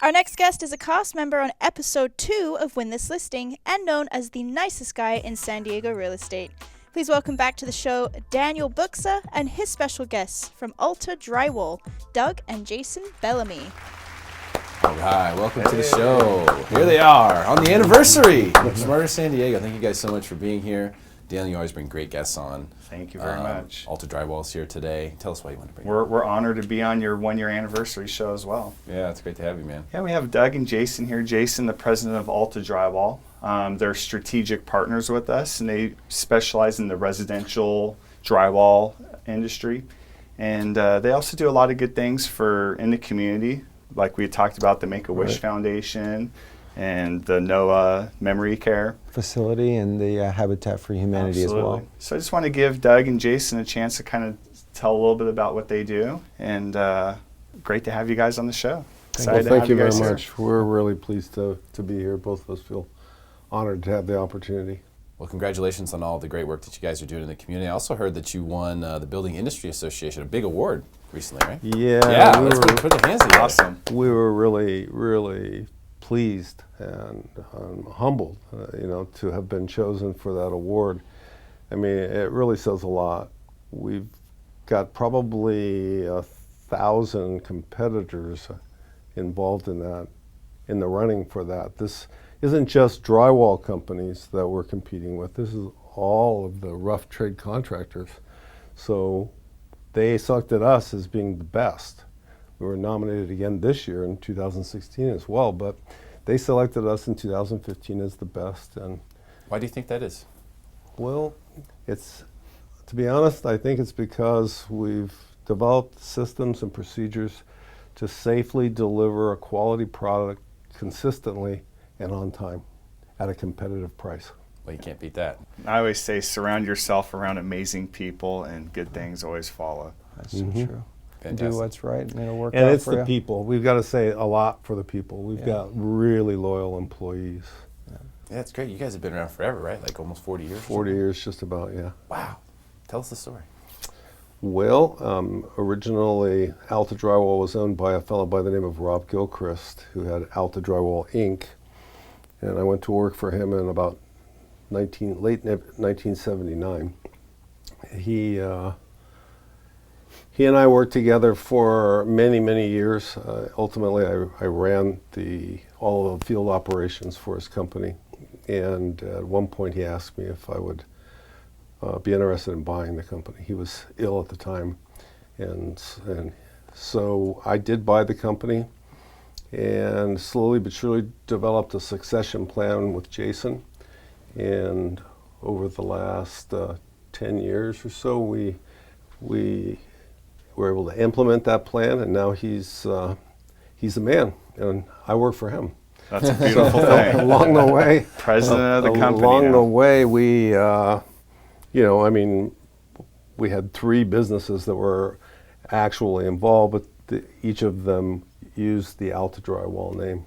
Our next guest is a cast member on episode 2 of Win This Listing and known as the nicest guy in San Diego real estate. Please welcome back to the show Daniel Buksa and his special guests from Alta Drywall, Doug and Jason Bellamy. All right, welcome to the show. Here they are on the anniversary of Smarter San Diego. Thank you guys so much for being here. Daniel, you always bring great guests on. Thank you very much. Alta Drywall is here today. Tell us why you want to bring We're honored to be on your one-year anniversary show as well. Yeah, it's great to have you, man. Yeah, we have Doug and Jason here. Jason, the president of Alta Drywall. They're strategic partners with us, and they specialize in the residential drywall industry. And they also do a lot of good things in the community, like we had talked about the Make-A-Wish Foundation and the NOAA Memory Care Facility and the Habitat for Humanity as well. So I just want to give Doug and Jason a chance to kind of tell a little bit about what they do, and great to have you guys on the show. Thank you very much. We're really pleased to be here. Both of us feel honored to have the opportunity. Well, congratulations on all the great work that you guys are doing in the community. I also heard that you won the Building Industry Association, a big award recently, right? Yeah, let's put the hands together. Awesome. We were really pleased and humbled, to have been chosen for that award. I mean, it really says a lot. We've got probably 1,000 competitors involved in the running for that. This isn't just drywall companies that we're competing with. This is all of the rough trade contractors. So they selected us as being the best. We were nominated again this year in 2016 as well, but they selected us in 2015 as the best. And why do you think that is? Well, to be honest, I think it's because we've developed systems and procedures to safely deliver a quality product consistently and on time at a competitive price. Well, you can't beat that. I always say surround yourself around amazing people and good things always follow. That's so true. Fantastic. Do what's right and it'll work out and it's for the you. people. We've got to say a lot for the people. We've got really loyal employees. Yeah, that's great. You guys have been around forever, right? Like almost 40 years? 40 years, just about, yeah. Wow. Tell us the story. Well, originally Alta Drywall was owned by a fellow by the name of Rob Gilchrist, who had Alta Drywall Inc. And I went to work for him in about late 1979. He and I worked together for many years. Ultimately, I ran all of the field operations for his company. And at one point, he asked me if I would be interested in buying the company. He was ill at the time, and so I did buy the company, and slowly but surely developed a succession plan with Jason. And over the last 10 years or so, we were able to implement that plan, and now he's the man, and I work for him. That's a beautiful thing. Along the way, president of the company. Along the way, we, we had 3 businesses that were actually involved, but each of them used the Alta Drywall name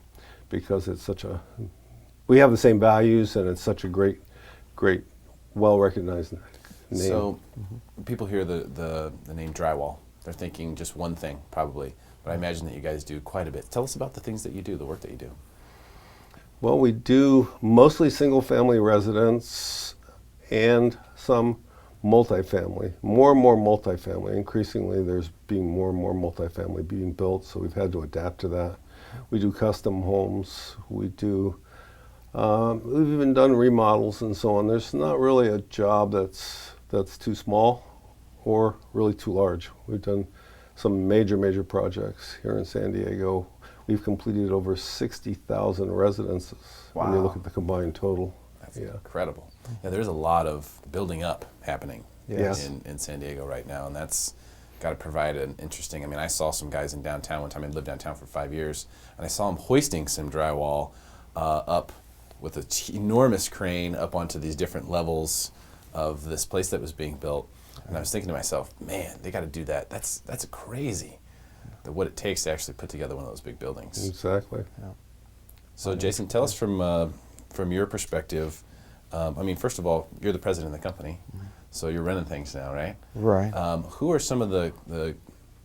because we have the same values, and it's such a great, well-recognized name. So people hear the name drywall. They're thinking just one thing, probably. But I imagine that you guys do quite a bit. Tell us about the things that you do, the work that you do. Well, we do mostly single-family residents and some multifamily, more and more multifamily. Increasingly, there's being more and more multifamily being built, so we've had to adapt to that. We do custom homes. We've even done remodels and so on. There's not really a job that's too small or really too large. We've done some major projects here in San Diego. We've completed over 60,000 residences when you look at the combined total. That's incredible. Yeah, there's a lot of building up happening in San Diego right now, and that's got to provide an interesting, I saw some guys in downtown one time. I lived downtown for 5 years, and I saw them hoisting some drywall up with an enormous crane up onto these different levels of this place that was being built. And I was thinking to myself, man, they got to do that. That's crazy, what it takes to actually put together one of those big buildings. Exactly. Yeah. So Jason, tell us from your perspective, first of all, you're the president of the company, so you're running things now, right? Right. Who are some of the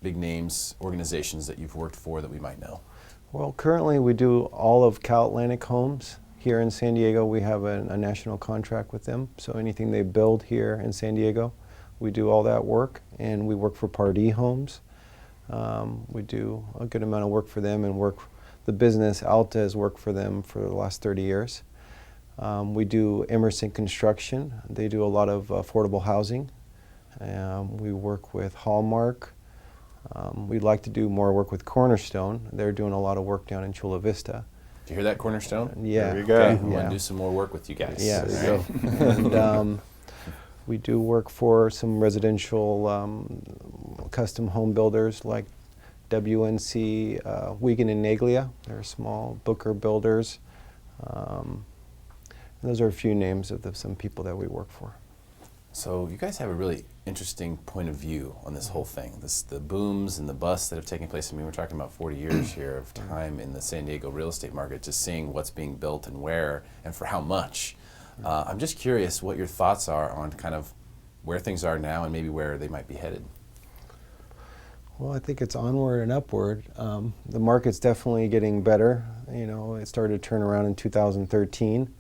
big names, organizations that you've worked for that we might know? Well, currently we do all of Cal Atlantic Homes. Here in San Diego, we have a national contract with them. So anything they build here in San Diego, we do all that work. And we work for Pardee Homes. We do a good amount of work for them, and the business Alta has worked for them for the last 30 years. We do Emerson Construction. They do a lot of affordable housing. We work with Hallmark. We'd like to do more work with Cornerstone. They're doing a lot of work down in Chula Vista. Did you hear that, Cornerstone? Yeah. There you go. Okay, we want Yeah. to do some more work with you guys. Yes. There you go. And we do work for some residential custom home builders like WNC, Wiegand and Naglia. They're small Booker builders. Those are a few names of some people that we work for. So you guys have a really interesting point of view on this whole thing. The booms and the busts that have taken place. I mean, we're talking about 40 years here of time in the San Diego real estate market, just seeing what's being built and where and for how much. I'm just curious what your thoughts are on kind of where things are now and maybe where they might be headed. Well, I think it's onward and upward. The market's definitely getting better. You know, it started to turn around in 2013.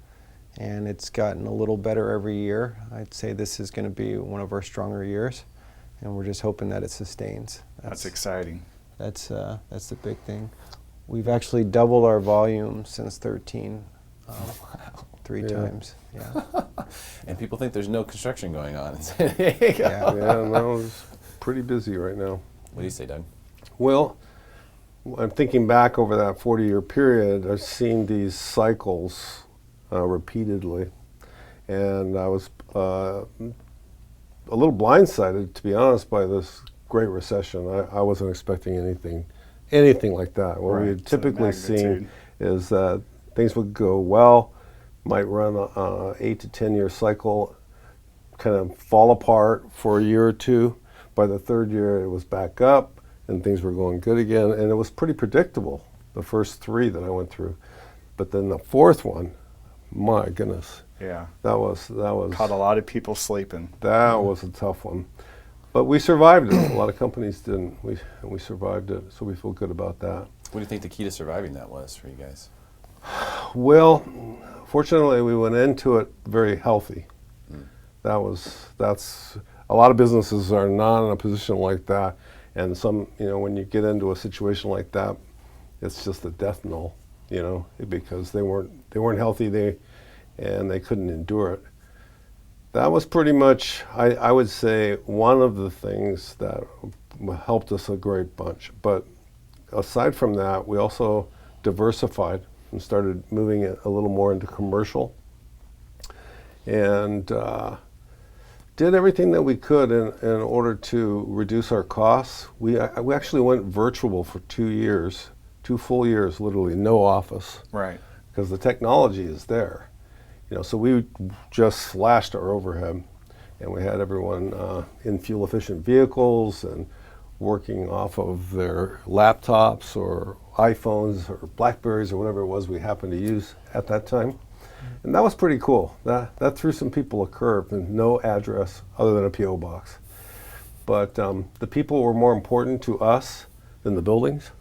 And it's gotten a little better every year. I'd say this is going to be one of our stronger years, and we're just hoping that it sustains. That's exciting. That's the big thing. We've actually doubled our volume since 13, three times. Yeah. And people think there's no construction going on in San Diego. Yeah. Yeah, no, it's pretty busy right now. What do you say, Doug? Well, I'm thinking back over that 40-year period, I've seen these cycles repeatedly, and I was a little blindsided, to be honest, by this Great Recession. I wasn't expecting anything like that. What we had typically seen is that things would go well, might run an 8 to 10 year cycle, kind of fall apart for a year or two. By the third year, it was back up, and things were going good again, and it was pretty predictable, the first three that I went through. But then the fourth one, my goodness. Yeah. That was Caught a lot of people sleeping. That was a tough one. But we survived it. A lot of companies didn't. We survived it, so we feel good about that. What do you think the key to surviving that was for you guys? Well, fortunately we went into it very healthy. That's a lot of businesses are not in a position like that, and some, when you get into a situation like that, it's just a death knell, because they weren't healthy, and they couldn't endure it. That was pretty much, I would say, one of the things that helped us a great bunch. But aside from that, we also diversified and started moving it a little more into commercial, and did everything that we could in order to reduce our costs. We actually went virtual for 2 years, 2 full years, literally no office. Right. Because the technology is there. So we just slashed our overhead, and we had everyone in fuel-efficient vehicles and working off of their laptops or iPhones or Blackberries or whatever it was we happened to use at that time. And that was pretty cool. That threw some people a curve, and no address other than a P.O. box. But the people were more important to us than the buildings.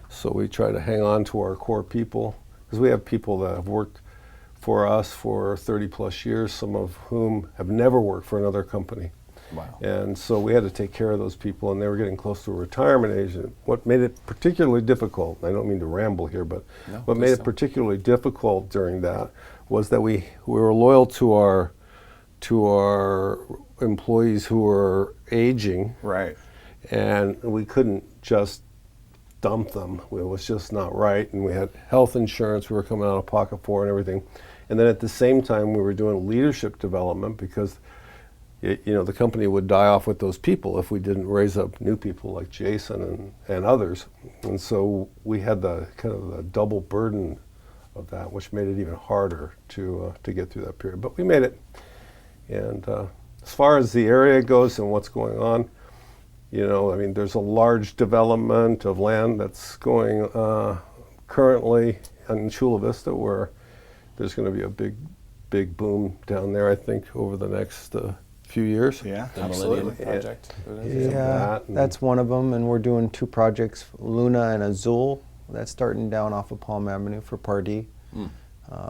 So we try to hang on to our core people, because we have people that have worked for us for 30 plus years, some of whom have never worked for another company. Wow. And so we had to take care of those people, and they were getting close to a retirement age. And what made it particularly difficult, I don't mean to ramble here, but what made it particularly difficult during that was that we were loyal to our employees who were aging. Right. And we couldn't just dump them. It was just not right. And we had health insurance we were coming out of pocket for and everything. And then at the same time, we were doing leadership development, because the company would die off with those people if we didn't raise up new people like Jason and others. And so we had the kind of the double burden of that, which made it even harder to get through that period. But we made it. And as far as the area goes and what's going on, there's a large development of land that's going currently in Chula Vista, where there's going to be a big boom down there, I think, over the next few years. Yeah, The absolutely. Millennium Project. Yeah, that's one of them, and we're doing 2 projects, Luna and Azul. That's starting down off of Palm Avenue for Pardee.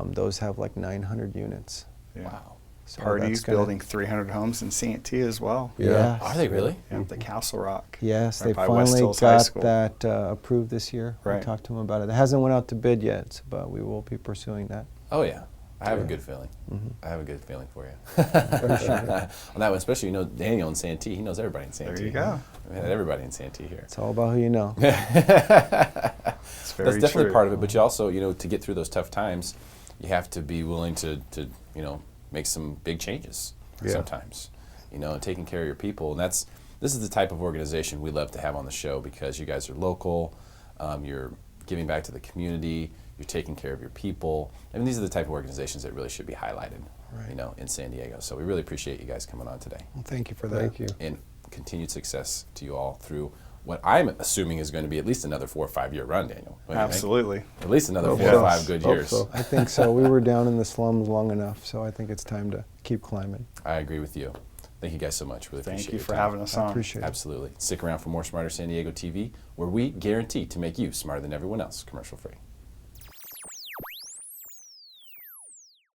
Those have like 900 units. Yeah. Wow. So Pardee's that's gonna- building 300 homes in Santee as well. Yeah. Are they really? Yeah, the Castle Rock. Yes, right they by West finally Hills High got School. that approved this year. We Right. talked to them about it. It hasn't went out to bid yet, but we will be pursuing that. Oh yeah, I have a Yeah. good feeling. Mhm. I have a good feeling for you. On that one, especially Daniel in Santee. He knows everybody in Santee. There you go. I mean, everybody in Santee here. It's all about who you know. It's very That's definitely true. part of it. But you also, to get through those tough times, you have to be willing to make some big changes Yeah. sometimes. And taking care of your people. And this is the type of organization we love to have on the show because you guys are local. You're giving back to the community. You're taking care of your people. I mean, these are the type of organizations that really should be highlighted, Right. in San Diego. So we really appreciate you guys coming on today. Well, thank you for that. Thank you. And continued success to you all through what I'm assuming is going to be at least another 4 or 5 year run, Daniel. What do you think? Absolutely. At least another Hope 4 or so. 5 good Hope years. so. I think so. We were down in the slums long enough, so I think it's time to keep climbing. I agree with you. Thank you guys so much. Really Thank appreciate you your for time. having us I on. appreciate it. Absolutely. Stick around for more Smarter San Diego TV, where we guarantee to make you smarter than everyone else, commercial free.